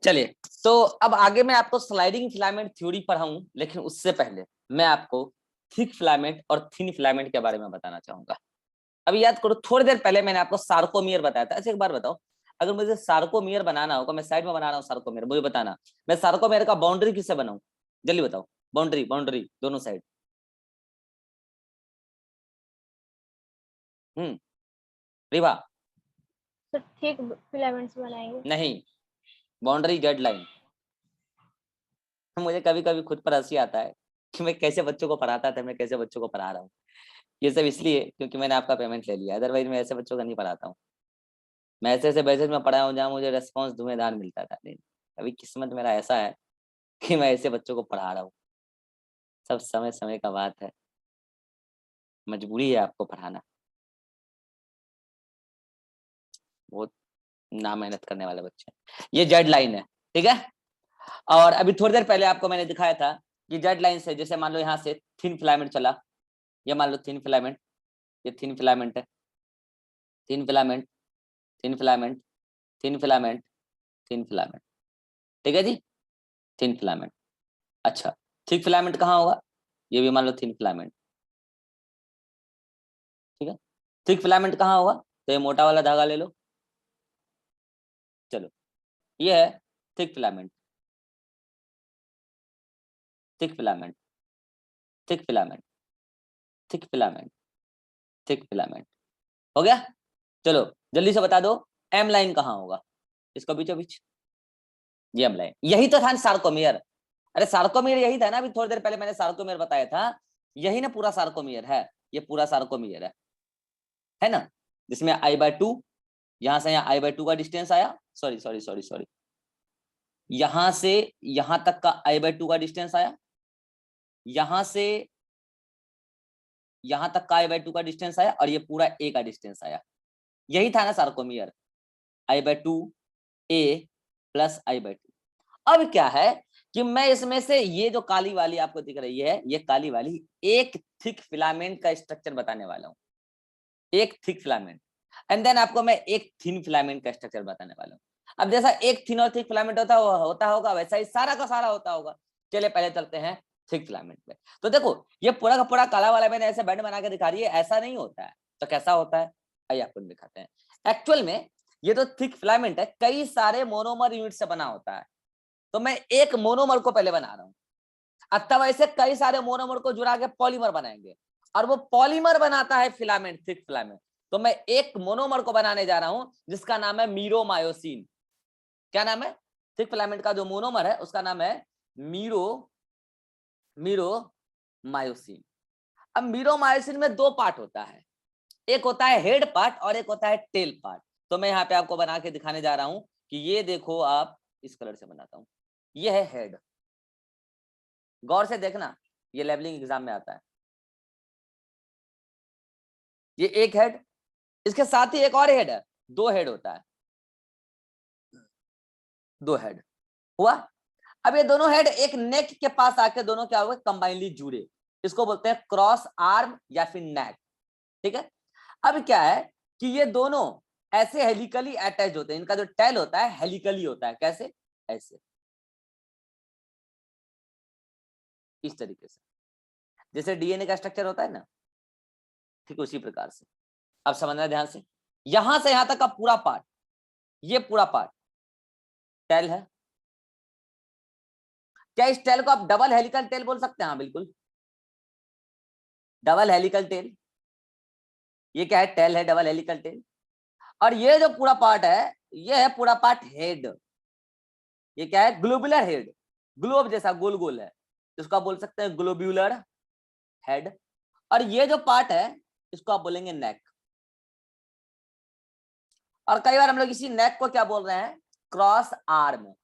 चलिए, तो अब आगे मैं आपको स्लाइडिंग फिलामेंट थ्योरी पढ़ाऊं, लेकिन उससे पहले मैं आपको थिक फिलामेंट और थिन फिलामेंट के बारे में बताना चाहूंगा। अभी याद करो, थोड़ी देर पहले मैंने आपको सार्कोमियर बताया था। अच्छा एक बार बताओ, अगर मुझे सार्कोमियर बनाना होगा, मैं साइड में बना रहा हूँ सार्कोमियर, मुझे बताना मैं सार्कोमियर का बाउंड्री किससे बनाऊं, जल्दी बताओ। बाउंड्री बाउंड्री दोनों साइड। रिवा। तो थिक फिलामेंट्स बनाएंगे। नहीं, बाउंड्री जेड लाइन। मुझे कभी कभी खुद पर हंसी आता है कि मैं कैसे बच्चों को पढ़ाता था, मैं कैसे बच्चों को पढ़ा रहा हूँ। ये सब इसलिए क्योंकि मैंने आपका पेमेंट ले लिया, अदरवाइज मैं ऐसे बच्चों को नहीं पढ़ाता हूँ। मैं ऐसे ऐसे बैचेज में पढ़ाया हूँ जहाँ मुझे रेस्पॉन्स धुआंधार मिलता था, लेकिन अभी किस्मत मेरा ऐसा है कि मैं ऐसे बच्चों को पढ़ा रहा हूँ। सब समय समय का बात है, मजबूरी है आपको पढ़ाना। बहुत ना मेहनत करने वाले बच्चे। ये जेड लाइन है, ठीक है। और अभी थोड़ी देर पहले आपको मैंने दिखाया था कि जेड लाइन से, जैसे मान लो यहाँ से थिन फिलामेंट चला, ये मान लो थिन फिलामेंट, ये थिन फिलामेंट है, thin filament, thin filament, thin filament, thin filament, ठीक है जी, थिन फिलामेंट। अच्छा, थिक फिलामेंट कहाँ होगा, ये भी मान लो थिन फिलामेंट, ठीक है। थिक फिलामेंट कहाँ होगा, तो ये मोटा वाला धागा ले लो। चलो, ये है thick filament, thick filament, thick filament, thick filament, thick filament, हो गया। चलो जल्दी से बता दो, एम लाइन कहाँ होगा, इसको बीचों बीच, ये एम लाइन, यही तो था सार्कोमियर। अरे सार्कोमियर यही था ना, अभी थोड़ी देर पहले मैंने सार्कोमियर बताया था, यही ना पूरा सार्कोमियर है, ये पूरा सार्कोमियर है ना, जिसमें I/2, यहां से यहाँ I/2 का डिस्टेंस आया, सॉरी सॉरी सॉरी सॉरी, यहां से यहां तक का I/2 का डिस्टेंस आया, यहां से यहां तक का I/2 का डिस्टेंस आया, और ये पूरा A का डिस्टेंस आया। यही था ना sarcomere, I/2 A plus I/2। अब क्या है कि मैं इसमें से ये जो काली वाली आपको दिख रही है, ये काली वाली एक थिक फिलामेंट का स्ट्रक्चर बताने वाला हूं, एक थिक फिलामेंट, एंड देन आपको मैं एक थिन फिलामेंट का स्ट्रक्चर बताने वाला हूं। अब जैसा एक थिन और थिक फिलामेंट होता होगा, वैसा ही सारा का सारा होता होगा। चलिए पहले चलते हैं थिक फिलामेंट पे। तो देखो, ये पूरा का पूरा काला वाला मैंने ऐसे बैंड बना के दिखा रही है, ऐसा नहीं होता है। तो कैसा होता है, आइए आपको दिखाते हैं। एक्चुअल में ये तो थिक फिलामेंट है, कई सारे मोनोमर यूनिट से बना होता है। तो मैं एक मोनोमर को पहले बना रहा हूं, अतः वैसे कई सारे मोनोमर को जुड़ा के पॉलीमर बनाएंगे, और वो पॉलीमर बनाता है फिलामेंट, थिक फिलामेंट। तो मैं एक मोनोमर को बनाने जा रहा हूं जिसका नाम है मीरोमायोसिन। क्या नाम है, थिक फिलामेंट का जो मोनोमर है उसका नाम है मीरोमायोसिन। अब मीरोमायोसिन में दो पार्ट होता है, एक होता है हेड पार्ट और एक होता है टेल पार्ट। तो मैं यहाँ पे आपको बना के दिखाने जा रहा हूं कि ये देखो, आप इस कलर से बनाता हूं, ये है हेड, गौर से देखना, ये लेवलिंग एग्जाम में आता है। ये एक हेड, इसके साथ ही एक और हेड है, दो हेड होता है, दो हेड हुआ। अब ये दोनों हेड एक नेक के पास आके दोनों क्या हुए, कंबाइनली जुड़े, इसको बोलते हैं क्रॉस आर्म या फिर नेक, ठीक है। अब क्या है कि ये दोनों ऐसे हेलिकली अटैच होते हैं, इनका जो टेल होता है हेलिकली होता है, कैसे, ऐसे, इस तरीके से, जैसे डीएनए का स्ट्रक्चर होता है ना, ठीक उसी प्रकार से। अब समझना ध्यान से यहां तक का पूरा पार्ट, ये पूरा पार्ट टेल है। क्या इस टेल को आप डबल हेलिकल टेल बोल सकते हैं, हाँ बिल्कुल, डबल हेलिकल टेल, ये क्या है, टेल है, डबल हेलिकल टेल। और ये जो पूरा पार्ट है, ये है पूरा पार्ट हेड, ये क्या है, ग्लोबुलर हेड, ग्लोब जैसा गोल गोल है, इसको आप बोल सकते हैं ग्लोब्यूलर हेड। और ये जो पार्ट है इसको आप बोलेंगे नेक। और कई बार हम लोग इसी नेक को क्या बोल रहे हैं, क्रॉस आर्म।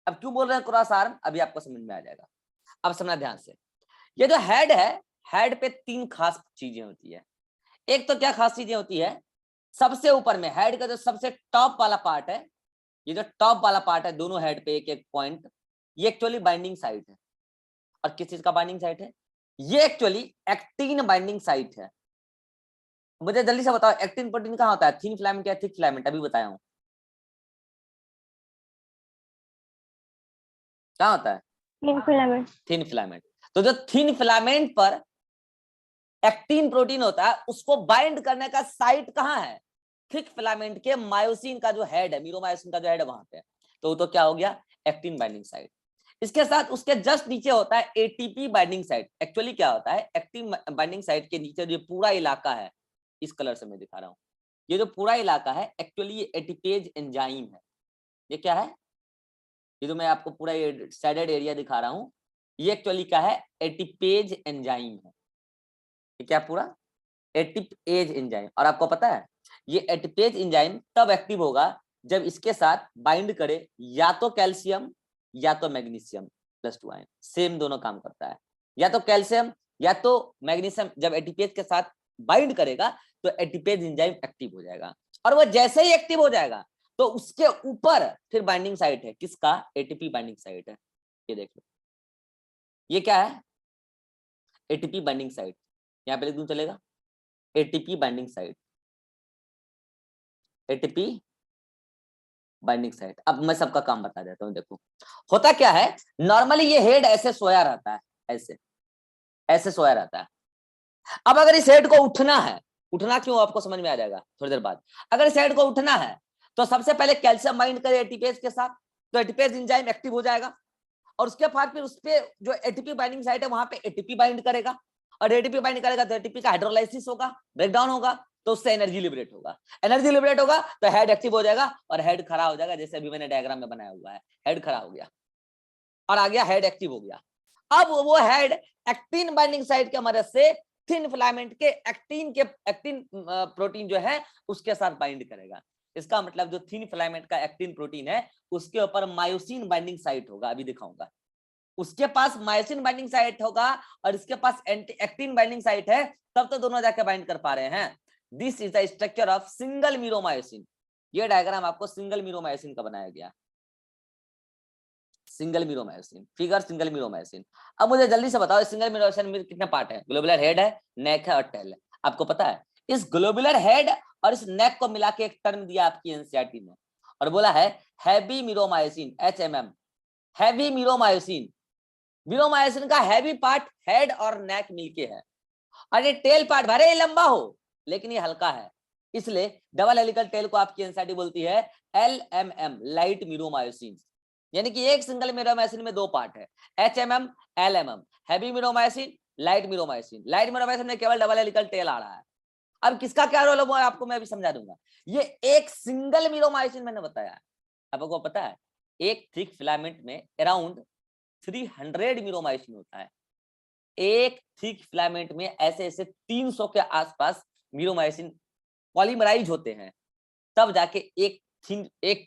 अब क्यों बोल रहे हैं क्रॉस आर्म, अभी आपको समझ में आ जाएगा। अब समझना ध्यान से, ये जो हेड है, हेड पे तीन खास चीजें होती है। एक तो क्या खास चीजें होती है, सबसे ऊपर में हेड का जो सबसे टॉप वाला पार्ट है, ये जो टॉप वाला पार्ट है, दोनों हेड पे एक एक पॉइंट, ये एक्चुअली बाइंडिंग साइट है। और किस चीज का बाइंडिंग साइट है, ये एक्चुअली एक्टिन बाइंडिंग साइट है। मुझे जल्दी से बताओ, एक्टिन प्रोटीन कहाँ होता है, थिन फिलामेंट या थिक फिलामेंट, अभी बताया हूं। क्या होता है? Thin filament. Thin filament. तो जो थिन फिलामेंट पर एक्टिन प्रोटीन होता है उसको बाइंड करने का साइट कहाँ है? थिक फिलामेंट के मायोसिन का जो हेड है, मीरोमायोसिन का जो हेड है वहां पे। तो क्या हो गया? Actin binding site. इसके साथ उसके जस्ट नीचे होता है एटीपी बाइंडिंग साइट। एक्चुअली क्या होता है, एक्टिन बाइंडिंग साइट के नीचे जो पूरा इलाका है, इस कलर से मैं दिखा रहा हूँ, ये जो पूरा इलाका है एक्चुअली ये एटीपेज एंजाइम है। ये क्या है? ये जो मैं आपको पूरा ये शेडेड एरिया दिखा रहा हूँ, ये एक्चुअली क्या है? एटीपेज एंजाइम है। ये क्या? पूरा एटीपेज एंजाइम। और आपको पता है ये एटीपेज एंजाइम तब एक्टिव होगा जब इसके साथ बाइंड करे या तो कैल्शियम या तो मैग्नीशियम +2 आयन। सेम दोनों काम करता है, या तो कैल्शियम या तो मैग्नीशियम जब एटीपेज के साथ बाइंड करेगा तो एटीपेज एंजाइम एक्टिव हो जाएगा। और वो जैसे ही एक्टिव हो जाएगा तो उसके ऊपर फिर बाइंडिंग साइट है, किसका? एटीपी बाइंडिंग साइट है। ये देख लो, ये क्या है? ATP binding site. यहाँ पे लिख दूं चलेगा? ATP binding site, ATP binding site. अब मैं सबका काम बता देता हूँ। देखो होता क्या है, नॉर्मली ये हेड ऐसे सोया रहता है, ऐसे ऐसे सोया रहता है। अब अगर इस हेड को उठना है, उठना क्यों आपको समझ में आ जाएगा थोड़ी देर बाद। अगर इस हेड को उठना है तो सबसे पहले कैल्शियम बाइंड करे एटीपेज के साथ, तो एटीपेज एंजाइम एक्टिव हो जाएगा। और उसके बाद फिर उस पे जो एटीपी बाइंडिंग साइट है वहां पे एटीपी बाइंड करेगा, और एटीपी बाइंड करेगा तो एटीपी का हाइड्रोलाइसिस होगा, ब्रेकडाउन होगा, तो उससे एनर्जी लिबरेट होगा। एनर्जी लिबरेट होगा तो हेड एक्टिव हो जाएगा और हेड खड़ा हो जाएगा, जैसे अभी मैंने डायग्राम में बनाया हुआ है। हेड खड़ा हो गया और आ गया, हेड एक्टिव हो गया। अब वो हेड एक्टिन बाइंडिंग साइट की मदद से थिन फिलामेंट के एक्टिन प्रोटीन जो है उसके साथ बाइंड करेगा। इसका मतलब जो थिन फिलामेंट का एक्टिन प्रोटीन है उसके ऊपर मायोसिन बाइंडिंग साइट होगा, अभी दिखाऊंगा। उसके पास मायोसिन बाइंडिंग साइट होगा और इसके पास एक्टिन बाइंडिंग साइट है, तब तो दोनों जाके बाइंड कर पा रहे हैं। This is the structure of single meromyosin. ये डायग्राम आपको सिंगल मीरोमायोसिन का बनाया गया, single meromyosin, figure single meromyosin. अब मुझे जल्दी से बताओ सिंगल मीरोमायोसिन में कितने पार्ट है? ग्लोबुलर हेड है, नेक है और टेल है। आपको पता है इस ग्लोबुलर हेड और इस नेक को मिला के एक टर्म दिया आपकी एनसीईआरटी में, और बोला है heavy meromyosin, HMM, heavy meromyosin. Meromyosin का हैवी पार्ट हेड और नेक मिलके है, और ये टेल पार्ट भले ही लंबा हो लेकिन ये हल्का है, इसलिए डबल हेलिकल टेल को आपकी एनसीईआरटी बोलती है LMM, लाइट मीरोमायोसिन। यानी कि एक सिंगल मीरोमायोसिन में दो पार्ट है, HMM, LMM, heavy meromyosin, light meromyosin. Light meromyosin में केवल डबल हेलिकल टेल आ रहा है। अब किसका क्या रोल है आपको मैं अभी समझा दूंगा। ये एक सिंगल मीरोमायोसिन मैंने बताया, आपको पता है एक थिक फिलामेंट में अराउंड 300 मीरोमायोसिन होता है। एक थिक फिलामेंट में ऐसे ऐसे 300 के आसपास मीरोमायोसिन पॉलीमराइज होते हैं, तब जाके एक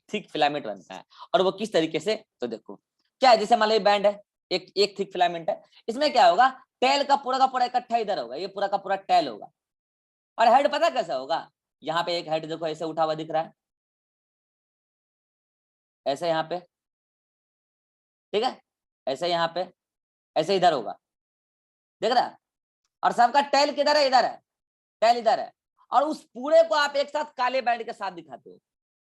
थिक फिलामेंट बनता है। और वो किस तरीके से, तो देखो क्या है, जैसे मान लो बैंड है, एक थिक फिलामेंट है, इसमें क्या होगा, टेल का पूरा इकट्ठा इधर होगा, ये पूरा का पूरा टेल होगा। और हेड पता कैसा होगा, यहाँ पे एक हेड देखो ऐसे उठा हुआ दिख रहा है, ऐसे यहाँ पे, ठीक है, ऐसे यहाँ पे, ऐसे इधर होगा, देख रहा है। और सबका टेल किधर है? इधर है, टेल इधर है। और उस पूरे को आप एक साथ काले बैंड के साथ दिखाते हो।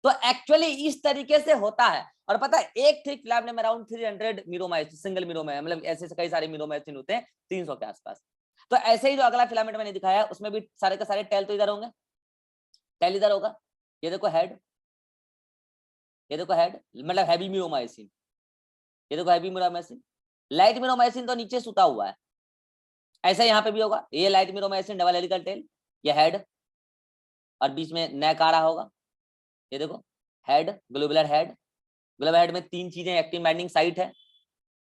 तो एक्चुअली इस तरीके से होता है। और पता है एक थिक फिलामेंट में अराउंड 300 मीरोमायोसिन, सिंगल मीरोमायोसिन, मतलब ऐसे कई सारे मीरोमायोसिन होते हैं 300 के आसपास। तो ऐसे ही जो अगला फिलामेंट मैंने दिखाया उसमें भी सारे के सारे टेल तो इधर होंगे, टेल इधर होगा। ये देखो हेड, ये देखो हेड मतलब हैवी मीरोमायोसिन, ये देखो हैवी मीरोमायोसिन। लाइट मीरोमायोसिन तो नीचे सुता हुआ है, ऐसा यहाँ पे भी होगा। ये light meromyosin, double helical tail, ये हेड, और बीच में नेक आ रहा होगा। ये देखो head, globular head. Globular head में तीन चीजें, एक्टिन बाइंडिंग साइट है,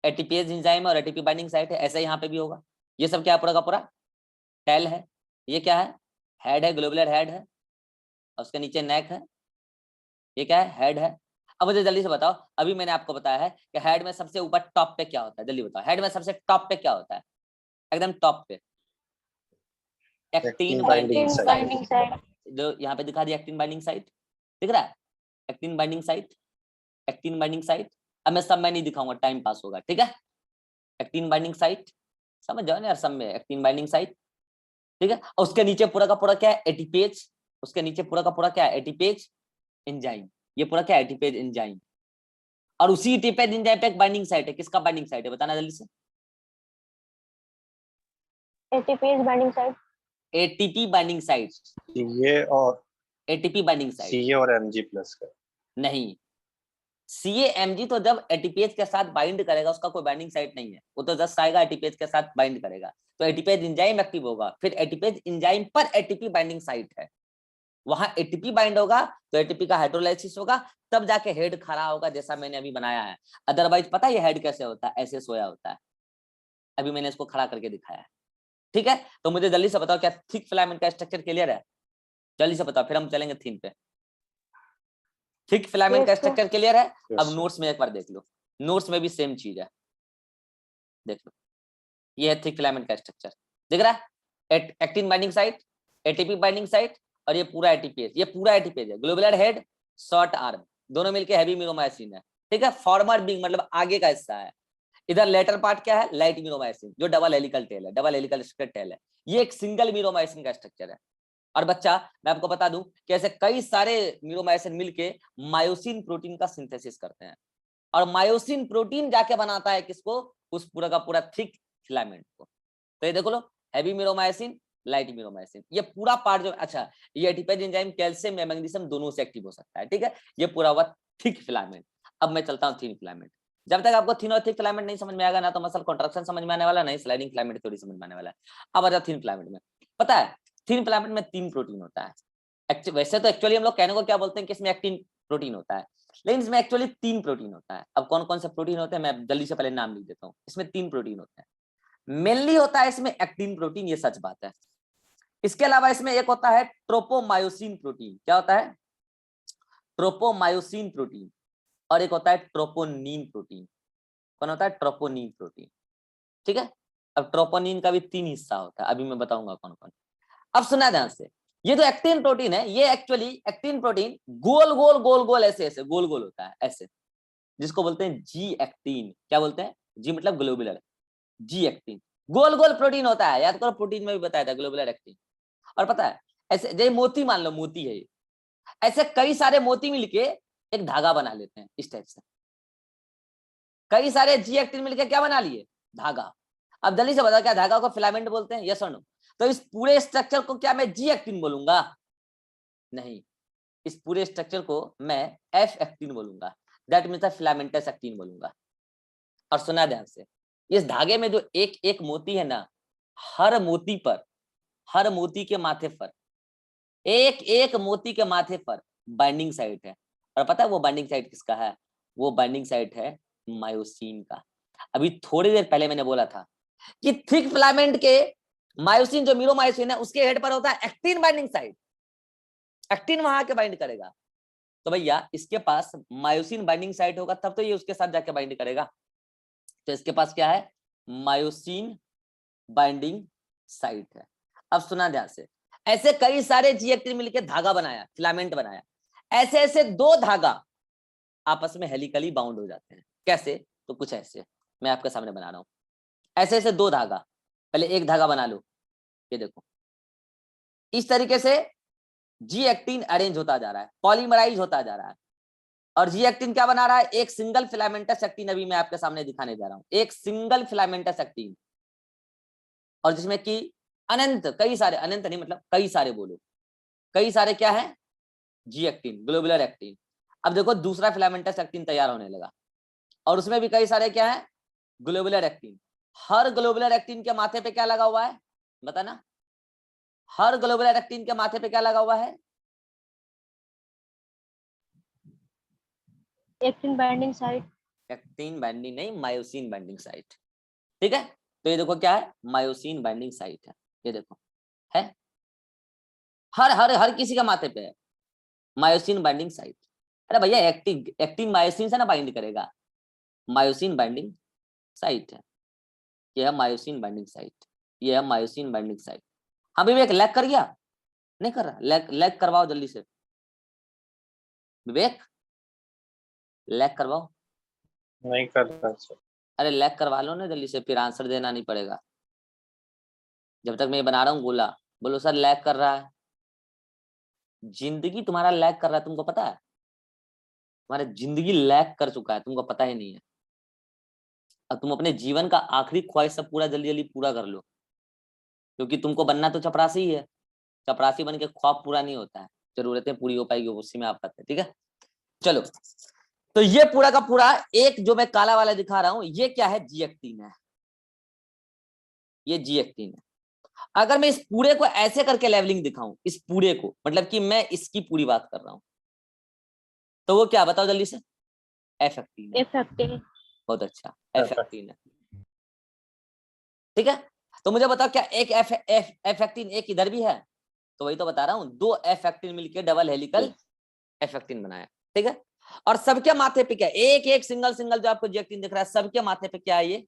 एटीपीएज एंजाइम और एटीपी बाइंडिंग साइट है। ऐसा यहाँ पे भी होगा। ये सब क्या पूरा का पूरा टेल है। ये क्या है? हेड है, ग्लोबुलर हेड है, और उसके नीचे नेक है। ये क्या है? हेड है। अब मुझे जल्दी से बताओ, अभी मैंने आपको बताया है कि हेड में सबसे ऊपर टॉप पे क्या होता है, जल्दी बताओ, हेड में सबसे टॉप पे क्या होता है? एकदम टॉप पे एक्टिन बाइंडिंग साइट, जो यहाँ पे दिखा दिया एक्टिन बाइंडिंग साइट, दिख रहा है? Actin binding site, actin binding site. अब मैं सब में नहीं दिखाऊंगा, टाइम पास होगा, ठीक है। एक्टिन बाइंडिंग साइट, समझ जाओ ना यार, सब में एक्टिन बाइंडिंग साइट, ठीक है। और उसके नीचे पूरा का पूरा क्या है? एटीपेज। उसके नीचे पूरा का पूरा क्या है? ATPase enzyme. ये पूरा क्या है? ATPase enzyme. और उसी एटीपी एंजाइम पे एक बाइंडिंग साइट है, किसका बाइंडिंग साइट है बताना जल्दी से। ATPase binding site. ATP binding site, CA और एटीपी बाइंडिंग साइट सीए और एमजी प्लस का। नहीं, सीएमजी तो जब एटीपीएच के साथ बाइंड करेगा उसका कोई बाइंडिंग साइट नहीं है, वो तो जस्ट आएगा एटीपीएच के साथ बाइंड करेगा, तो एटीपीएच एंजाइम एक्टिव होगा, फिर एटीपीएच एंजाइम पर एटीपी बाइंडिंग साइट है, वहां एटीपी बाइंड होगा तो एटीपी का हाइड्रोलाइसिस होगा, तब जाके हेड खड़ा होगा जैसा मैंने अभी बनाया है। अदरवाइज पता है ये हेड कैसे होता है, ऐसे सोया होता है, अभी मैंने इसको खड़ा करके दिखाया है। ठीक है, तो मुझे जल्दी से बताओ क्या थिक फिलामेंट का स्ट्रक्चर क्लियर है, जल्दी से बताओ फिर हम चलेंगे थीम पे। थिक फिलामेंट का Yes, sir. स्ट्रक्चर क्लियर है। Yes, अब sir. नोट्स में एक बार देख लो, नोट्स में भी सेम चीज है, देख लो, ये है थिक फिलामेंट का स्ट्रक्चर, दिख रहा है, actin binding site, ATP binding site, और ये पूरा एटीपीएज, ये पूरा एटीपीएज है, ग्लोबुलर हेड, शॉर्ट आर्म, दोनों मिलके हैवी मिरोमायसिन है। ठीक है, फॉर्मर बिंग मतलब आगे का हिस्सा है, इधर लेटर पार्ट क्या है, लाइट मिरोमायसिन जो डबल हेलिकल टेल है, डबल हेलिकल स्ट्रक्चर टेल है, ये एक सिंगल मिरोमायसिन का स्ट्रक्चर है। और बच्चा मैं आपको बता दूं कि ऐसे कई सारे मिरोमायसिन मिलके मायोसिन प्रोटीन का सिंथेसिस करते हैं, और मायोसिन प्रोटीन जाके बनाता है किसको, उस पूरा का पूरा थिक फिलामेंट को। तो ये देखो लो, हैवी मिरोमायसिन, लाइट मिरोमायसिन, ये पूरा पार्ट जो, अच्छा ये एटीपेज एंजाइम कैल्शियम या मैग्नीशियम दोनों से एक्टिव हो सकता है। ठीक है, ये पूरा हुआ थिक फिलामेंट। अब मैं चलता हूँ थिन फिलामेंट। जब तक आपको थिन और थिक फिलामेंट नहीं समझ में आएगा ना तो मसल कॉन्ट्रैक्शन समझ में आने वाला, नहीं स्लाइडिंग फिलामेंट थ्योरी समझ में आने वाला है। अब आ जाओ थिन फिलामेंट में। पता है थिन फिलामेंट में 3 प्रोटीन होता है, वैसे तो एक्चुअली हम लोग कहने को क्या बोलते हैं कि इसमें एक्टिन प्रोटीन होता है, लेकिन इसमें एक्चुअली 3 प्रोटीन होता है। अब कौन कौन से प्रोटीन होते हैं मैं जल्दी से पहले नाम लिख देता हूँ। इसमें 3 प्रोटीन होते हैं, मेनली होता है इसमें एक्टिन प्रोटीन, ये सच बात है। इसके अलावा इसमें एक होता है ट्रोपोमायोसिन प्रोटीन, क्या होता है, ट्रोपोमायोसिन प्रोटीन, और एक होता है ट्रोपोनिन प्रोटीन। कौन होता है, ट्रोपोनिन प्रोटीन। ठीक है, अब ट्रोपोनिन का भी 3 हिस्सा होता है, अभी मैं बताऊंगा कौन कौन। अब सुना ध्यान से, ये जो एक्टिन प्रोटीन है, ये एक्चुअली एक्टिन प्रोटीन गोल गोल गोल गोल ऐसे ऐसे गोल गोल होता है ऐसे, जिसको बोलते हैं जी एक्टिन। क्या बोलते हैं, जी मतलब ग्लोबुलर, जी एक्टिन गोल गोल प्रोटीन होता है, याद करो प्रोटीन में भी बताया था ग्लोबुलर एक्टिन। और पता है ऐसे जैसे मोती, मान लो मोती है ये, ऐसे कई सारे मोती मिलके एक धागा बना लेते हैं इस टाइप से, कई सारे जी एक्टिन मिलके क्या बना लिए, धागा। अब जल्दी से बताओ क्या धागा को फिलामेंट बोलते हैं, यस और नो। तो इस पूरे स्ट्रक्चर को क्या मैं जी एक्टिन बोलूंगा, नहीं, इस पूरे स्ट्रक्चर को मैं एफ एक्टिन बोलूंगा, दैट मीन्स फिलामेंटस एक्टिन बोलूंगा। और सुना ध्यान से, इस धागे में जो एक एक मोती है ना, हर मोती पर, हर मोती के माथे पर, एक एक मोती के माथे पर बाइंडिंग साइट है। और पता है वो बाइंडिंग साइट किसका है, वो बाइंडिंग साइट है मायोसिन का। अभी थोड़ी देर पहले मैंने बोला था कि थिक फिलामेंट के मायोसिन जो मीरोमायोसिन है उसके हेड पर होता है एक्टिन बाइंडिंग साइट, एक्टिन वहां के बाइंड करेगा। तो भैया इसके पास मायोसिन बाइंडिंग साइट होगा तब तो ये उसके साथ जाके बाइंड करेगा। तो इसके पास क्या है, मायोसिन बाइंडिंग साइट है। अब सुना ध्यान से, ऐसे कई सारे जी एक्टिन मिलकर धागा बनाया, फिलामेंट बनाया, ऐसे ऐसे 2 धागा आपस में हेलिकली बाउंड हो जाते हैं। कैसे, तो कुछ ऐसे मैं आपके सामने बना रहा हूं, ऐसे ऐसे 2 धागा, पहले एक धागा बना लो, ये देखो इस तरीके से जी एक्टिन अरेंज होता जा रहा है, पॉलीमराइज होता जा रहा है। और जी एक्टिन क्या बना रहा है, एक सिंगल फिलामेंटस एक्टिन, अभी मैं आपके सामने दिखाने जा रहा हूं, एक सिंगल फिलामेंटस एक्टिन, और जिसमें कि अनंत, कई सारे, अनंत नहीं मतलब कई सारे, बोलो कई सारे क्या है, जी एक्टिन, ग्लोबुलर एक्टिन। अब देखो दूसरा फिलामेंटस एक्टिन तैयार होने लगा, और उसमें भी कई सारे क्या है, ग्लोबुलर एक्टिन। हर ग्लोबुलर एक्टिन के माथे पे क्या लगा हुआ है, बताना, हर ग्लोबुलर एक्टिन के माथे पे क्या लगा हुआ है, actin binding site. Actin binding नहीं, मायोसिन बाइंडिंग साइट। ठीक है, तो ये देखो क्या है, मायोसिन बाइंडिंग साइट है, ये देखो है, हर हर हर किसी का माथे पे है मायोसिन बाइंडिंग साइट। अरे भैया एक्टिन एक्टिन मायोसिन से ना बाइंड करेगा, मायोसिन बाइंडिंग साइट है, ये है मायोसिन बाइंडिंग साइट, ये है मायोसिन बाइंडिंग साइट। हाँ विवेक लैग कर गया, नहीं कर रहा, लैग लैग करवाओ जल्दी से, विवेक लैग करवाओ, नहीं कर रहा सर। अरे लैग करवा लो ना जल्दी से, फिर आंसर देना नहीं पड़ेगा। जब तक मैं बना रहा हूँ गोला, बोलो सर लैग कर रहा है, जिंदगी तुम्हारा लैग कर रहा है, तुमको पता है, तुम्हारी जिंदगी लैग कर चुका है, तुमको पता ही नहीं है। अब तुम अपने जीवन का आखिरी ख्वाहिश सब पूरा जल्दी जल्दी पूरा कर लो, क्योंकि तुमको बनना तो चपरासी ही है। चपरासी बन के ख्वाब पूरा नहीं होता है, जरूरतें पूरी हो पाएगी उसी में आप करते हैं। ठीक है, चलो। तो ये पूरा का पूरा एक जो मैं काला वाला दिखा रहा हूं, ये क्या है, G-एक्टिन है। ये G-एक्टिन है। अगर मैं इस पूरे को ऐसे करके लेवलिंग दिखाऊं, इस पूरे को, मतलब कि मैं इसकी पूरी बात कर रहा हूं, तो वो क्या, बताओ जल्दी से। F-एक्टिन है। F-actin, बहुत अच्छा, F-एक्टिन है। ठीक है, तो मुझे बताओ क्या एक F-एक्टिन एक इधर भी है? तो वही तो बता रहा हूं, दो F-एक्टिन मिलकर डबल हेलिकल F-एक्टिन बनाया। ठीक है, और सबके माथे पे क्या, एक एक सिंगल सिंगल जो आपको G-एक्टिन दिख रहा है, सबके माथे पे क्या है, ये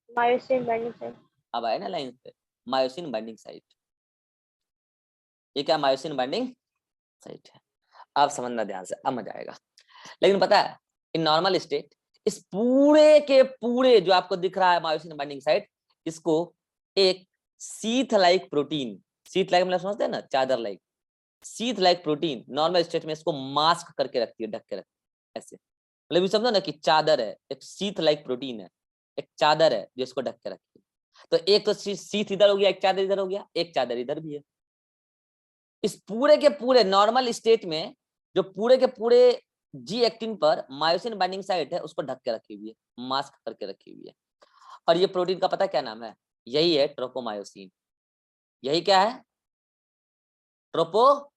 myosin binding site. अब आए ना लाइन पे, मायोसिन बाइंडिंग साइट। ये क्या, मायोसिन बाइंडिंग साइट है। आप समझना ध्यान से, अब मजा आएगा। लेकिन पता है, इन नॉर्मल स्टेट इस पूरे के पूरे जो आपको दिख रहा है मायोसिन बाइंडिंग साइट, इसको एक sheath like protein, sheath like मतलब समझते हैं ना, चादर like, sheath like protein normal state में इसको मास्क करके रखती है, ढक के रखती है ऐसे। मतलब ये समझो ना कि चादर है, एक सीथ लाइक प्रोटीन है, एक चादर है जिसको ढक के रखती है। तो एक तो सीथ इधर हो गया, एक चादर इधर हो गया, एक चादर इधर भी है। इस पूरे के पूरे नॉर्मल स्टेट में जो पूरे के पूरे G-एक्टिन पर मायोसिन बाइंडिंग साइट है, उसको ढक के रखी हुई है, मास्क करके रखी हुई है। और ये प्रोटीन का पता क्या नाम है, यही है ट्रोपोमायोसिन। यही क्या है, ट्रोपोमायोसिन।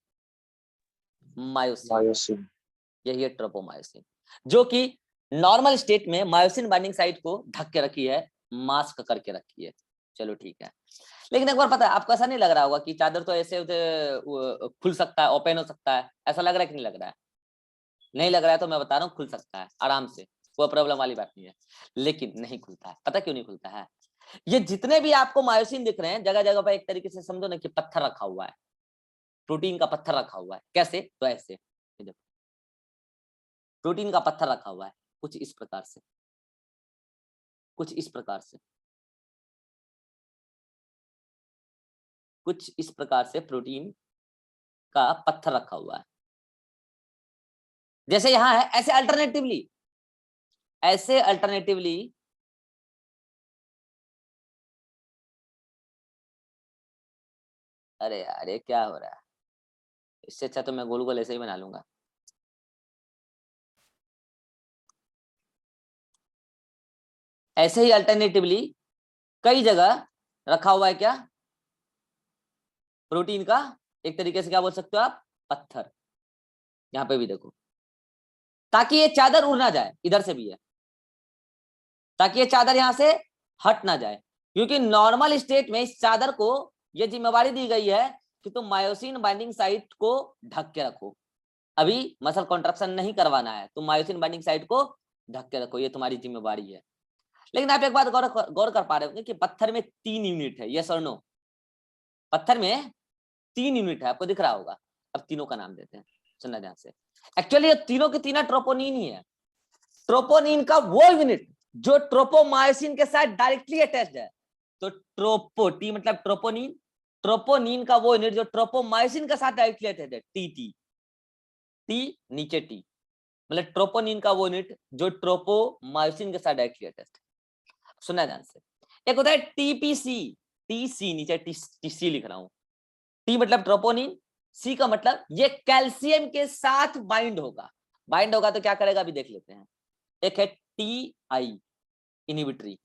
मायोसिन। यही है ट्रोपोमायोसिन, जो कि नॉर्मल स्टेट में मायोसिन बाइंडिंग साइट को ढक के रखी है, मास्क करके रखी है। चलो ठीक है, लेकिन एक बार पता है, आपको ऐसा नहीं लग रहा होगा कि चादर तो ऐसे खुल सकता है, ओपन हो सकता है, ऐसा लग रहा है कि नहीं लग रहा है? नहीं लग रहा है तो मैं बता रहा हूँ, खुल सकता है आराम से, कोई प्रॉब्लम वाली बात नहीं है। लेकिन नहीं खुलता है, पता क्यों नहीं खुलता है? ये जितने भी आपको मायोसिन दिख रहे हैं, जगह जगह पर एक तरीके से समझो ना कि पत्थर रखा हुआ है, प्रोटीन का पत्थर रखा हुआ है। कैसे? तो ऐसे देखो, प्रोटीन का पत्थर रखा हुआ है, कुछ इस प्रकार से, कुछ इस प्रकार से, कुछ इस प्रकार से प्रोटीन का पत्थर रखा हुआ है। जैसे यहां है, ऐसे अल्टरनेटिवली, ऐसे अल्टरनेटिवली अरे यार ये क्या हो रहा है, इससे अच्छा तो मैं गोल गोल ऐसे ही बना लूंगा। ऐसे ही अल्टरनेटिवली कई जगह रखा हुआ है क्या, प्रोटीन का एक तरीके से क्या बोल सकते हो आप, पत्थर। यहां पे भी देखो, ताकि ये चादर उड़ ना जाए, इधर से भी है, ताकि ये चादर यहां से हट ना जाए, क्योंकि नॉर्मल स्टेट में इस चादर को ये जिम्मेवारी दी गई है कि तुम मायोसिन बाइंडिंग साइट को ढक के रखो। अभी मसल कॉन्ट्रैक्शन नहीं करवाना है, तुम मायोसिन बाइंडिंग साइट को ढक के रखो, ये तुम्हारी जिम्मेवारी है। लेकिन आप एक बात गौर कर पा रहे होंगे कि पत्थर में 3 यूनिट है, यस और नो? पत्थर में 3 यूनिट है, आपको दिख रहा होगा। अब तीनों का नाम देते हैं, सुनना ध्यान से। एक्चुअली ये तीनों के तीनों ट्रोपोनिन ही है। ट्रोपोनिन का वो यूनिट जो ट्रोपोमायोसिन के साथ डायरेक्टली अटैच्ड है, तो ट्रोपो, टी मतलब ट्रोपोनिन, ट्रोपोनिन का वो यूनिट जो ट्रोपोमायोसिन के साथ डायरेक्टली अटैच्ड है, टी टी टी नीचे टी, मतलब ट्रोपोनिन का वो यूनिट जो ट्रोपोमायोसिन के साथ डायरेक्टली अटैच्ड है। सुनना ध्यान से, एक होता है टीपीसी, टीसी नीचे टीसी लिख रहा हूं, टी मतलब ट्रोपोनिन, सी का मतलब ये कैल्शियम के साथ बाइंड होगा। बाइंड होगा तो क्या करेगा, अभी देख लेते हैं। एक है टी आई इनहिबिटरी,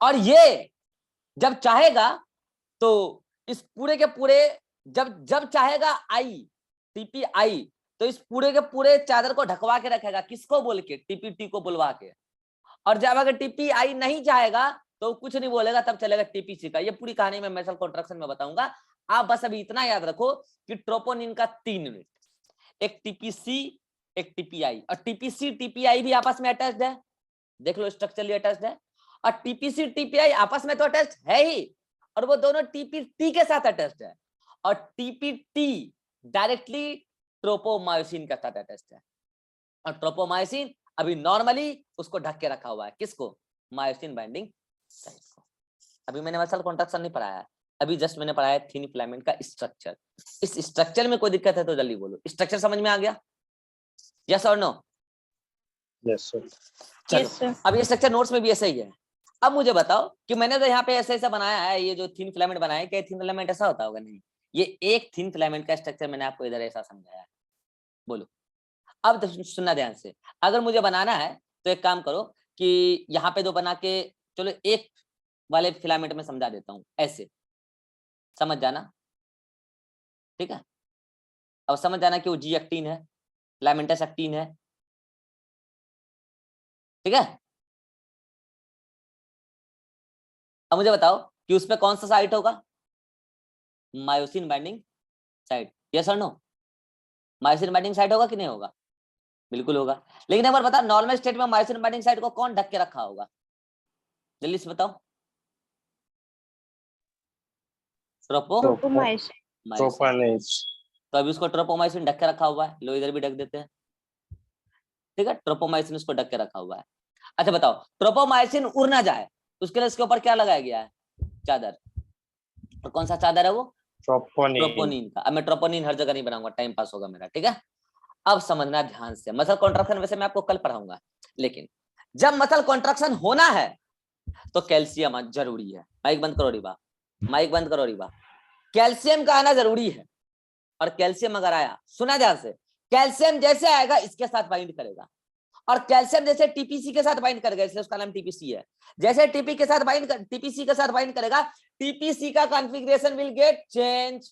और ये जब चाहेगा तो इस पूरे के पूरे, जब जब चाहेगा आई, टीपी आई, तो इस पूरे के पूरे चादर को ढकवा के रखेगा, किसको बोल के, टीपीटी को बुलवा के। और जब अगर टीपी आई नहीं चाहेगा तो कुछ नहीं बोलेगा, तब चलेगा टीपीसी का। ये पूरी कहानी में मसल कॉन्ट्रैक्शन में बताऊंगा। आप बस अभी इतना याद रखो कि ट्रोपोनिन का 3 यूनिट, एक टीपीसी, एक टीपीआई, और टीपीसी टीपीआई भी आपस में अटैच्ड है, देख लो स्ट्रक्चरली अटैच्ड है। और टीपीसी टीपीआई आपस में तो अटैच्ड है ही, और वो दोनों टीपीटी के साथ अटैच्ड है, और टीपीटी डायरेक्टली ट्रोपोमायोसिन के साथ अटैच्ड है। और ट्रोपोमायोसिन अभी नॉर्मली उसको ढक के रखा हुआ है, किसको, मायोसिन बाइंडिंग साइट को। अभी मैंने मसल कॉन्ट्रैक्शन नहीं पढ़ाया है, अभी जस्ट मैंने पढ़ाया थिन फिलामेंट का स्ट्रक्चर। इस स्ट्रक्चर में कोई दिक्कत है तो जल्दी बोलो, स्ट्रक्चर समझ में आ गया? यस और नो? Yes sir. चलो यस सर। अब ये स्ट्रक्चर नोट्स में भी ऐसा ही है। अब मुझे बताओ कि मैंने तो यहाँ पे ऐसा ऐसा बनाया है, ये जो थिन फिलामेंट बनाया है, क्या थिन फिलामेंट ऐसा होता होगा? नहीं, ये एक थिन फिलामेंट का स्ट्रक्चर मैंने आपको इधर ऐसा समझाया है। बोलो अब तो सुनना ध्यान से। अगर मुझे बनाना है तो एक काम करो कि यहाँ पे दो बना के, चलो एक वाले फिलामेंट में समझा देता हूँ, ऐसे समझ जाना, ठीक है? अब समझ जाना कि वो जी एक्टिन है, फिलामेंटस एक्टिन है, ठीक है? अब मुझे बताओ कि उसमें कौन सा साइट होगा? मायोसिन बाइंडिंग साइट, यस और नो? मायोसिन बाइंडिंग साइट होगा कि नहीं होगा? बिल्कुल होगा। लेकिन एक बार बता, नॉर्मल स्टेट में मायोसिन बाइंडिंग साइट को कौन ढक के रखा होगा? जल्दी से बताओ। ट्रोपोमाइसिन। प्रोपानेज। तो अभी उसको ट्रोपोमाइसिन ढक के रखा हुआ है, लो इधर भी ढक देते हैं, ठीक है? ट्रोपोमाइसिन उसको ढक के रखा हुआ है। अच्छा बताओ, ट्रोपोमाइसिन उड़ ना जाए उसके लिए इसके ऊपर क्या लगाया गया है? चादर। और कौन सा चादर है वो? ट्रोपोनिन। ट्रोपोनिन का। अब मैं ट्रोपोनिन हर जगह नहीं बनाऊंगा, टाइम पास होगा मेरा, ठीक है? अब समझना ध्यान से, मसल कॉन्ट्रैक्शन वैसे मैं आपको कल पढ़ाऊंगा, लेकिन जब मसल कॉन्ट्रैक्शन होना है तो कैल्शियम जरूरी है। माइक बंद करो रिबा, माइक बंद करो रिबा। कैल्शियम का आना जरूरी है, और कैल्शियम अगर आया, सुना ध्यान से, कैल्शियम जैसे आएगा इसके साथ बाइंड करेगा, और कैल्शियम जैसे टीपीसी के साथ बाइंड करेगा, इसलिए उसका नाम टीपीसी है। जैसे टीपीसी के साथ बाइंड करेगा, टीपीसी का कॉन्फ़िगरेशन विल गेट चेंज।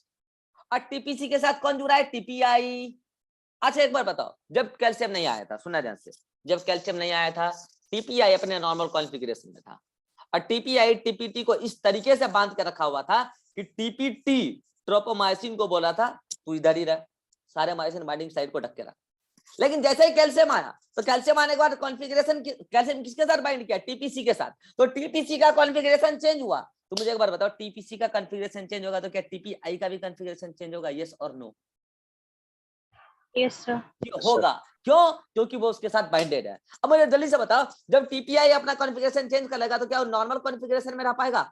और टीपीसी के साथ कौन जुड़ा है? टीपीआई। अच्छा एक बार बताओ, जब कैल्शियम नहीं आया था, सुना ध्यान से, जब कैल्शियम नहीं आया था, टीपीआई अपने नॉर्मल कॉन्फ़िगरेशन में था, और टीपीआई टीपीटी को इस तरीके से बांध के रखा हुआ था कि टीपीटी ट्रोपोमाइसिन को बोला था तू इधर ही रह, सारे मायोसिन बाइंडिंग साइट को ढक के रख। लेकिन जैसे ही कैल्शियम आया, तो कैल्शियम आने के बाद कॉन्फ़िगरेशन कैल्शियम किसके साथ बाइंड किया? टीपीसी के साथ। तो टीपीसी का कॉन्फ़िगरेशन चेंज हुआ। तो मुझे एक बार बताओ, टीपीसी का कॉन्फ़िगरेशन चेंज होगा तो क्या टीपीआई का भी कॉन्फ़िगरेशन चेंज होगा? यस और नो? Yes sir. होगा। क्यों? क्योंकि वो उसके साथ बाइंडेड है। अब मुझे जल्दी से बताओ, जब टीपीआई अपना कॉन्फ़िगरेशन चेंज कर लेगा तो क्या वो नॉर्मल कॉन्फ़िगरेशन में रह पाएगा?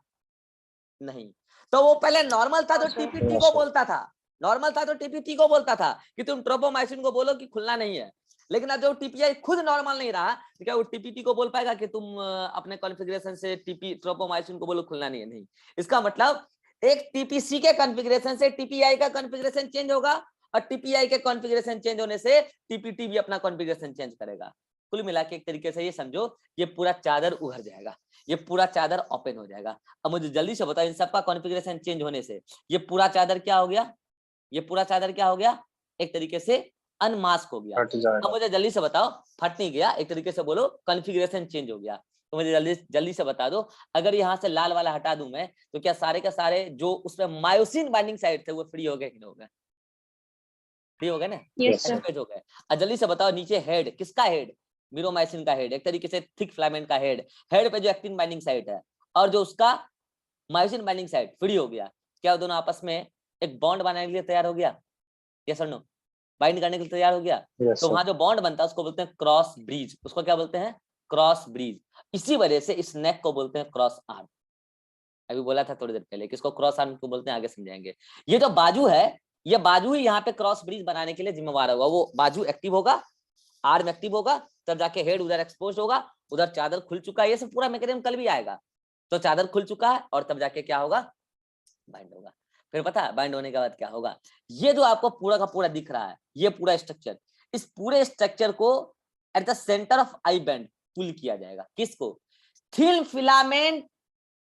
नहीं। तो वो पहले नॉर्मल था तो टीपीटी को बोलता था, नॉर्मल था तो टीपीटी को बोलता था कि तुम ट्रोपोमाइसिन को बोलो कि खुलना नहीं है। लेकिन अब जो टीपीआई खुद नॉर्मल नहीं रहा तो क्या वो टीपीटी को बोल पाएगा कि तुम अपने कॉन्फ़िगरेशन से टीपी ट्रोपोमाइसिन को बोलो खुलना नहीं है? नहीं। इसका मतलब एक टीपीसी के कॉन्फ़िगरेशन से टीपीआई का कॉन्फ़िगरेशन चेंज होगा, और टीपीआई के कॉन्फ़िगरेशन चेंज होने से टीपीटी भी अपना कॉन्फ़िगरेशन चेंज करेगा। कुल मिला के एक तरीके से ये समझो, ये पूरा चादर उभर जाएगा, ये पूरा चादर ओपन हो जाएगा। अब मुझे जल्दी से बताओ, इन सबका कॉन्फ़िगरेशन चेंज होने से ये पूरा चादर क्या हो गया? ये पूरा चादर क्या हो गया? एक तरीके से अनमास्क हो गया। हट जाएगा। अब मुझे जल्दी से बताओ, फट नहीं गया, एक तरीके से बोलो कॉन्फ़िगरेशन चेंज हो गया। तो मुझे जल्दी से बता दो, अगर यहाँ से लाल वाला हटा दूं मैं, तो क्या सारे के सारे जो उसमें मायोसिन बाइंडिंग साइट थे वो फ्री हो गए कि नहीं हो गए? फ्री हो गए ना? Yes sir. एक्टिवेट हो गए। अब जल्दी से बताओ, नीचे हेड किसका? हेड मिरोमाइसिन का हेड, एक तरीके से थिक फिलामेंट का हेड। हेड पे जो एक्टिन बाइंडिंग साइट है और जो उसका मायोसिन बाइंडिंग साइट फ्री हो गया, क्या वो दोनों आपस में एक बॉन्ड बनाने के लिए तैयार हो गया? यस और नो? बाइंड करने के लिए तैयार हो गया। यस तो सर। वहां जो बॉन्ड बनता है उसको बोलते हैं क्रॉस ब्रिज। उसको क्या बोलते हैं? Cross bridge. इसी वजह से इस नेक को बोलते हैं क्रॉस आर्म। अभी बोला था थोड़ी देर पहले, किसको क्रॉस आर्म को बोलते हैं, आगे समझाएंगे। ये जो बाजू है, ये बाजू ही यहाँ पे क्रॉस ब्रिज बनाने के लिए जिम्मेवार होगा। वो बाजू एक्टिव होगा, आर्म एक्टिव होगा, तब जाके हेड उधर एक्सपोज होगा, उधर चादर खुल चुका है। ये सब पूरा मैकेनिज्म कल भी आएगा। तो चादर खुल चुका है और तब जाके क्या होगा? बाइंड होगा। फिर पता है बाइंड होने के बाद क्या होगा? ये जो आपको पूरा का पूरा दिख रहा है, ये पूरा स्ट्रक्चर, इस पूरे स्ट्रक्चर को at the centre of I band pull किया जाएगा। किसको? थिन फिलामेंट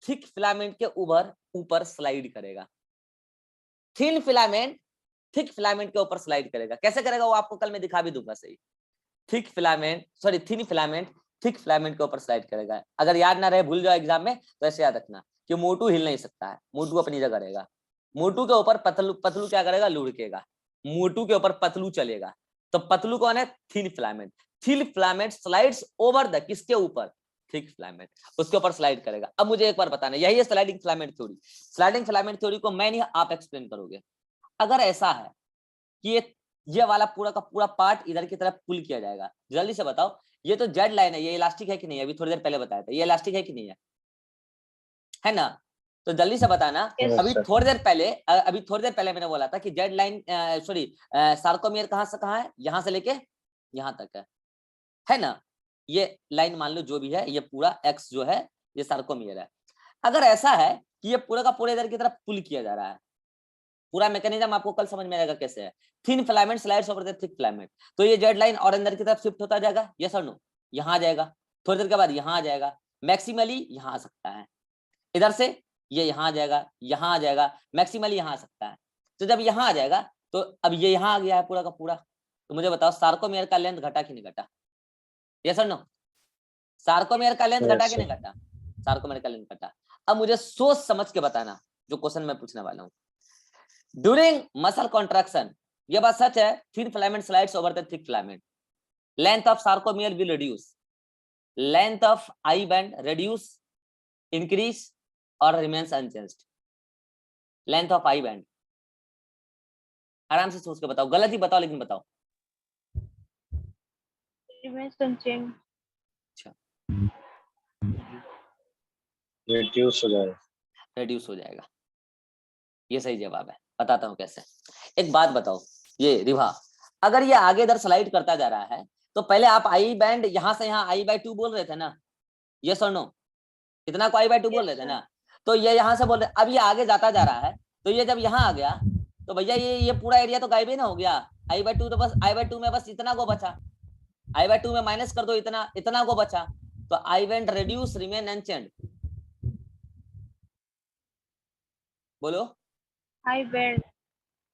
थिक फिलामेंट के ऊपर स्लाइड करेगा। थिन फिलामेंट थिक फिलामेंट के ऊपर स्लाइड करेगा। कैसे करेगा वो आपको कल मैं दिखा भी दूंगा सही। थिन फिलामेंट थिक फिलामेंट के ऊपर स्लाइड करेगा। अगर याद ना रहे, भूल जाओ एग्जाम में, तो ऐसे याद रखना कि मोटू हिल नहीं सकता है, मोटू अपनी जगह रहेगा। मोटू के ऊपर पतलू क्या करेगा? लुढ़केगा। मोटू के ऊपर पतलू चलेगा। तो पतलू कौन है? Thin filament. Thin filament slides over the किसके ऊपर? थिक फिलामेंट, उसके ऊपर स्लाइड करेगा। अब मुझे एक बार बताना, यही है sliding filament theory. Sliding filament theory को मैं नहीं, आप एक्सप्लेन करोगे। अगर ऐसा है कि ये वाला पूरा का पूरा पार्ट इधर की तरफ पुल किया जाएगा, जल्दी से बताओ, ये तो जेड लाइन है, ये इलास्टिक है कि नहीं? अभी थोड़ी देर पहले बताया था, ये इलास्टिक है कि नहीं है ना? तो जल्दी से बताना। अभी थोड़ी देर पहले मैंने बोला था कि जेड लाइन, सॉरी, सार्कोमियर कहां से कहां है? यहां से लेके यहाँ तक है ना, ये लाइन मान लो जो भी है, ये पूरा एक्स जो है ये सार्कोमियर है। अगर ऐसा है कि ये पूरा का पूरा इधर की तरफ पुल किया जा रहा है, पूरा मैकेनिज्म आपको कल समझ में आएगा कैसे है। Thin filament slides over the thick filament, तो ये जेड लाइन और अंदर की तरफ शिफ्ट होता जाएगा, यस और नो, यहाँ आ जाएगा, थोड़ी देर के बाद यहाँ आ जाएगा, मैक्सिमली यहाँ आ सकता है, इधर से ये यहाँ आ जाएगा, यहाँ आ जाएगा, मैक्सिमली यहाँ आ सकता है। तो जब यहाँ आ जाएगा तो अब ये यहाँ आ गया है पूरा का पूरा, तो मुझे बताओ सार्कोमियर का लेंथ घटा कि नहीं घटा, यस और नो, सार्कोमियर का लेंथ घटा कि नहीं घटा, सार्कोमियर का लेंथ घटा। अब मुझे सोच समझ के बताना जो क्वेश्चन मैं पूछने वाला हूँ। ड्यूरिंग मसल कॉन्ट्रैक्शन, ये बात सच है, thin filament slides over the thick filament, length of sarcomere will reduce, length of I band reduce, increase और remains unchanged. Length of I band, आराम से सोच के बताओ, गलत ही बताओ लेकिन बताओ। remains unchanged. रिड्यूस हो जाएगा। रिड्यूस हो जाएगा, ये सही जवाब है। बताता हूँ कैसे। एक बात बताओ, ये रिभा अगर ये आगे इधर स्लाइड करता जा रहा है तो पहले आप आई बैंड यहाँ से यहाँ I/2 बोल रहे थे ना, यस और नो, इतना को I/2 बोल रहे थे ना, तो ये यहाँ से बोल रहे, अब ये आगे जाता जा रहा है, तो ये जब यहाँ आ गया तो भैया ये पूरा एरिया तो गायब ही ना हो गया, I/2 तो बस I/2 में बस इतना को बचा, I/2 में माइनस कर दो इतना को बचा, तो I band reduce remain unchanged, बोलो। आई बैंड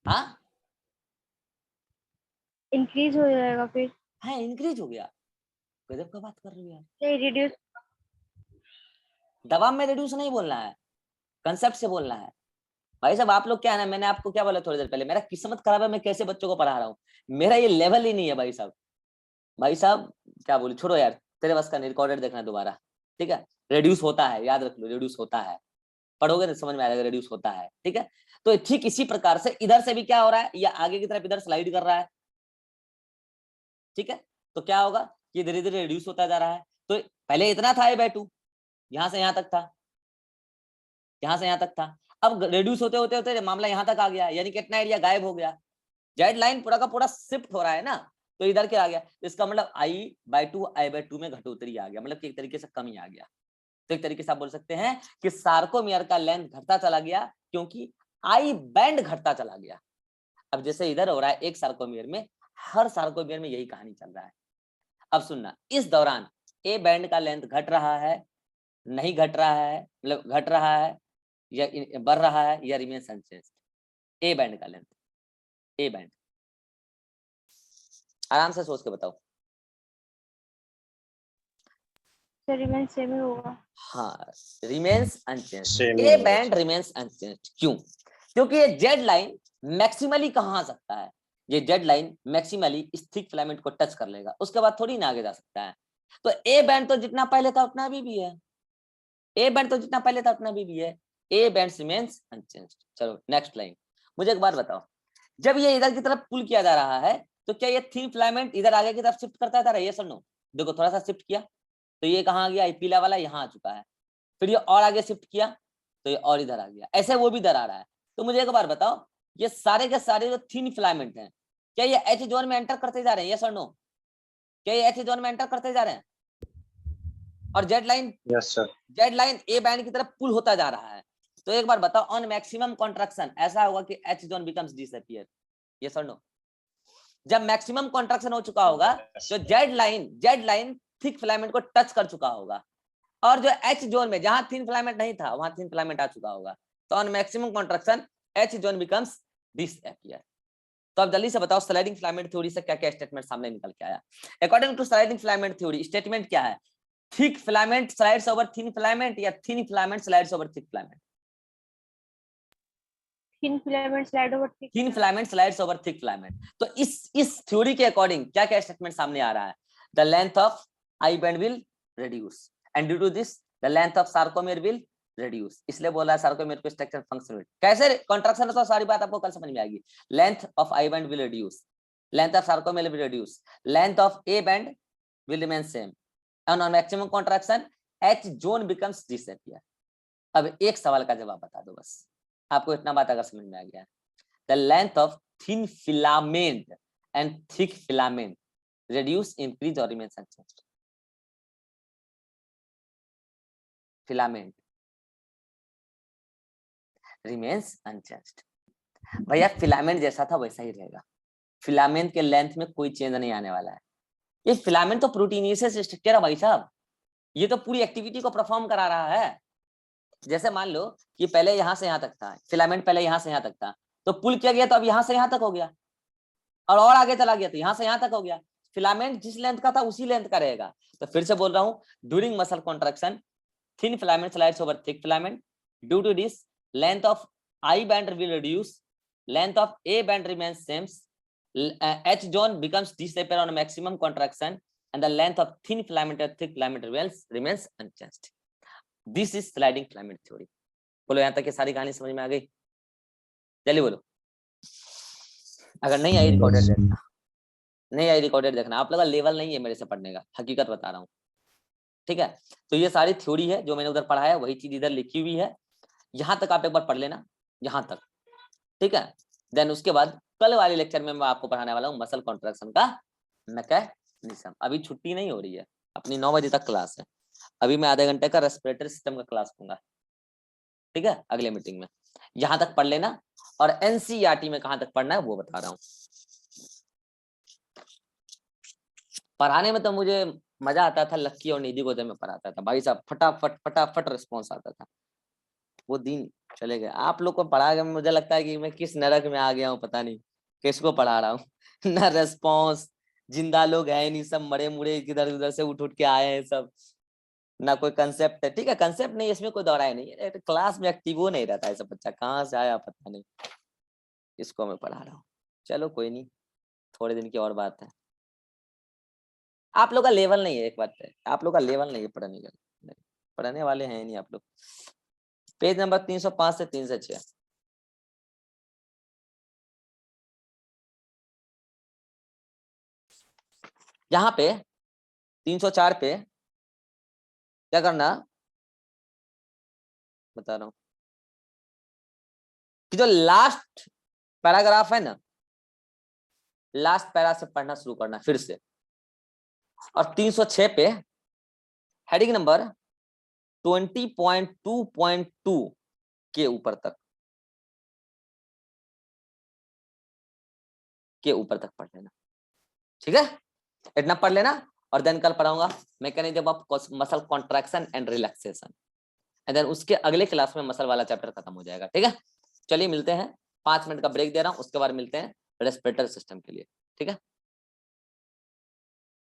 हाँ इंक्रीज हो जाएगा फिर, हाँ इंक्रीज हो गया, गजब का बात कर रही हो यार। नहीं रिड्यूस, दबाव में रिड्यूस नहीं बोलना है, कंसेप्ट से बोलना है। भाई साहब आप लोग क्या है ना, मैंने आपको क्या बोला थोड़ी देर पहले, मेरा किस्मत खराब है, मैं कैसे बच्चों को पढ़ा रहा हूँ, मेरा ये लेवल ही नहीं है भाई साहब। भाई साहब क्या बोलूं, छोड़ो यार, तेरे बस का नहीं, रिकॉर्डेड देखना दोबारा, ठीक है। रिड्यूस होता है, याद रख लो, रिड्यूस होता है, पढ़ोगे तो समझ में आएगा, रिड्यूस होता है, ठीक है। तो ठीक इसी प्रकार से इधर से भी क्या हो रहा है, ये आगे की तरफ इधर स्लाइड कर रहा है, ठीक है। तो क्या होगा, ये धीरे धीरे रिड्यूस होता जा रहा है। तो पहले इतना था I/2, यहाँ से यहाँ तक था, यहाँ से यहाँ तक था, अब रिड्यूस होते होते होते मामला यहाँ तक आ गया, यानी कितना एरिया गायब हो गया, जेड लाइन पूरा का पूरा शिफ्ट हो रहा है ना, तो इधर क्या आ गया, इसका मतलब I/2 में घटोतरी आ गया, मतलब कि एक तरीके से कमी आ गया। तो एक तरीके से आप बोल सकते हैं कि सार्कोमियर का लेंथ घटता चला गया क्योंकि आई बैंड घटता चला गया। अब जैसे इधर हो रहा है एक सार्कोमियर में, हर सार्कोमियर में यही कहानी चल रहा है। अब सुनना, इस दौरान ए बैंड का लेंथ घट रहा है, नहीं घट रहा है, मतलब घट रहा है या बढ़ रहा है या रिमेन्स अनचेंज्ड, ए बैंड का लेंथ, ए बैंड, आराम से सोच के बताओ। रिमेंस सेम ही होगा। हाँ रिमेन्स अनचेंज्ड, Same ही ए होगा। बैंड रिमेन्स अनचेंज्ड, क्यों? क्योंकि ये जेड लाइन मैक्सिमली कहाँ आ सकता है, ये जेड लाइन मैक्सिमली इस थिक फिलामेंट को टच कर लेगा, उसके बाद थोड़ी ना आगे जा सकता है। तो ए बैंड तो जितना पहले था उतना अभी भी है, ए बैंड तो जितना पहले था उतना भी है, ए बैंड रिमेन्स अनचेंज्ड। चलो नेक्स्ट लाइन, मुझे एक बात बताओ, जब ये इधर की तरफ पुल किया जा रहा है तो क्या ये थिन फिलामेंट इधर आगे की तरफ शिफ्ट करता जा रहा है, यस और नो? देखो थोड़ा सा शिफ्ट किया तो ये कहाँ आ गया, पीला वाला यहाँ आ चुका है, फिर ये और आगे शिफ्ट किया तो ये और इधर आ गया, ऐसे वो भी इधर आ रहा है। तो मुझे एक बार बताओ, ये सारे के सारे जो थिन फिलामेंट हैं क्या ये एच जोन में एंटर करते जा रहे हैं, यस और नो? क्या ये एच जोन में एंटर करते जा रहे हैं? और Z line, yes sir. Z line A band की तरफ पुल होता जा रहा है। तो एक बार बताओ, ऑन मैक्सिमम कॉन्ट्रैक्शन ऐसा होगा कि H zone becomes disappear, yes और नो? जब मैक्सिमम कॉन्ट्रैक्शन हो चुका होगा तो जेड लाइन थिक फिलामेंट को टच कर चुका होगा, और जो एच जोन में जहां थिन फिलामेंट नहीं था वहां थिन फिलामेंट आ चुका होगा। तो on maximum contraction H zone becomes disappear. तो अब जल्दी से बताओ स्लाइडिंग फिलामेंट थ्योरी से क्या क्या स्टेटमेंट सामने निकल के आया। According to sliding filament theory statement क्या है, thick filament slides over thin filament या thin filament slides over thick filament? Thin filament slide over thick, thin filament slides over thick filament. तो इस थ्योरी के अकॉर्डिंग क्या क्या statement सामने आ रहा है, the length of I band will reduce and due to this the length of sarcomere will reduce. इसलिए बोला है सार्कोमियर को स्ट्रक्चर फंक्शन कैसे कॉन्ट्रैक्शन, तो सारी बात आपको कल समझ में आएगी। Length of I band will reduce, length of sarcomere will reduce, length of A band will remain same and on maximum contraction H zone becomes disappear। अब एक सवाल का जवाब बता दो बस, आपको इतना बात अगर समझ में आ गया, the length of thin filament and thick filament reduce, increase or remains unchanged? Filament remains unchanged. भैया फिलामेंट जैसा था वैसा ही रहेगा, फिलामेंट के लेंथ में कोई चेंज नहीं आने वाला है। ये फिलामेंट तो प्रोटीनियस स्ट्रक्चर है भाई साहब, ये तो पूरी एक्टिविटी को परफॉर्म करा रहा है। जैसे मान लो कि पहले यहां से यहां तक था फिलामेंट, पहले यहां से यहां तक था, तो पुल किया गया तो अब यहां से यहां तक हो गया, और आगे चला गया तो यहां से यहां तक हो गया। फिलामेंट जिस लेंथ का था उसी लेंथ का रहेगा। तो फिर से बोल रहा हूँ, during muscle contraction thin filament slides over thick filament. Due to this, length of I band will reduce, length of A band remains same, H zone becomes disappear on maximum contraction, and the length of thin filament or thick filament remains unchanged. This is sliding filament theory. बोलो यहाँ तक की सारी कहानी समझ में आ गई? चलिए बोलो, अगर नहीं आई रिकॉर्डेड देखना, नहीं आई रिकॉर्डेड देखना, आप लोग का लेवल नहीं है मेरे से पढ़ने का, हकीकत बता रहा हूँ, ठीक है। तो ये सारी थ्योरी है जो मैंने उधर पढ़ा है, वही चीज इधर लिखी हुई है, यहाँ तक आप एक बार पढ़ लेना, यहाँ तक, ठीक है। देन उसके बाद कल वाले लेक्चर में मैं आपको पढ़ाने वाला हूँ मसल कॉन्ट्रैक्शन का मैकेनिज्म। अभी छुट्टी नहीं हो रही है, अपनी 9 बजे तक क्लास है, अभी मैं आधे घंटे का रेस्पिरेटरी सिस्टम का क्लास दूंगा, ठीक है, अगले मीटिंग में। यहाँ तक पढ़ लेना, और एनसीईआरटी में कहाँ तक पढ़ना है वो बता रहा हूँ। पढ़ाने में तो मुझे मजा आता था, लक्की और निधि को जब मैं पढ़ाता था भाई साहब, फटाफट फटाफट रिस्पॉन्स आता था। वो दिन चले गए, आप लोग को पढ़ा के मुझे लगता है कि मैं किस नरक में आ गया हूँ, पता नहीं किसको पढ़ा रहा हूँ ना रेस्पॉन्स, जिंदा लोग है नहीं, सब मरे मुड़े इधर उधर से उठ के आए हैं सब, ना कोई कंसेप्ट है, ठीक है, कंसेप्ट नहीं, इसमें कोई दोहराया नहीं है, क्लास में एक्टिव हो नहीं रहता है सब बच्चा, कहाँ से आया पता नहीं, इसको मैं पढ़ा रहा हूँ। चलो कोई नहीं, थोड़े दिन की और बात है। आप लोग का लेवल नहीं है, एक बात है, आप लोग का लेवल नहीं है पढ़ने का, पढ़ने वाले हैं नहीं आप लोग। पेज नंबर 305 से 306, यहाँ पे 304 पे क्या करना बता रहा हूं, कि जो लास्ट पैराग्राफ है ना, लास्ट पैरा से पढ़ना शुरू करना फिर से, और 306 पे हेडिंग नंबर 20.2.2 के ऊपर तक पढ़ लेना, ठीक है, इतना पढ़ लेना। और देन कल पढ़ाऊंगा mechanism of muscle contraction and relaxation, and then उसके अगले क्लास में मसल वाला चैप्टर खत्म हो जाएगा, ठीक है। चलिए मिलते हैं, 5 मिनट का ब्रेक दे रहा हूं, उसके बाद मिलते हैं रेस्पिरेटरी सिस्टम के लिए, ठीक है।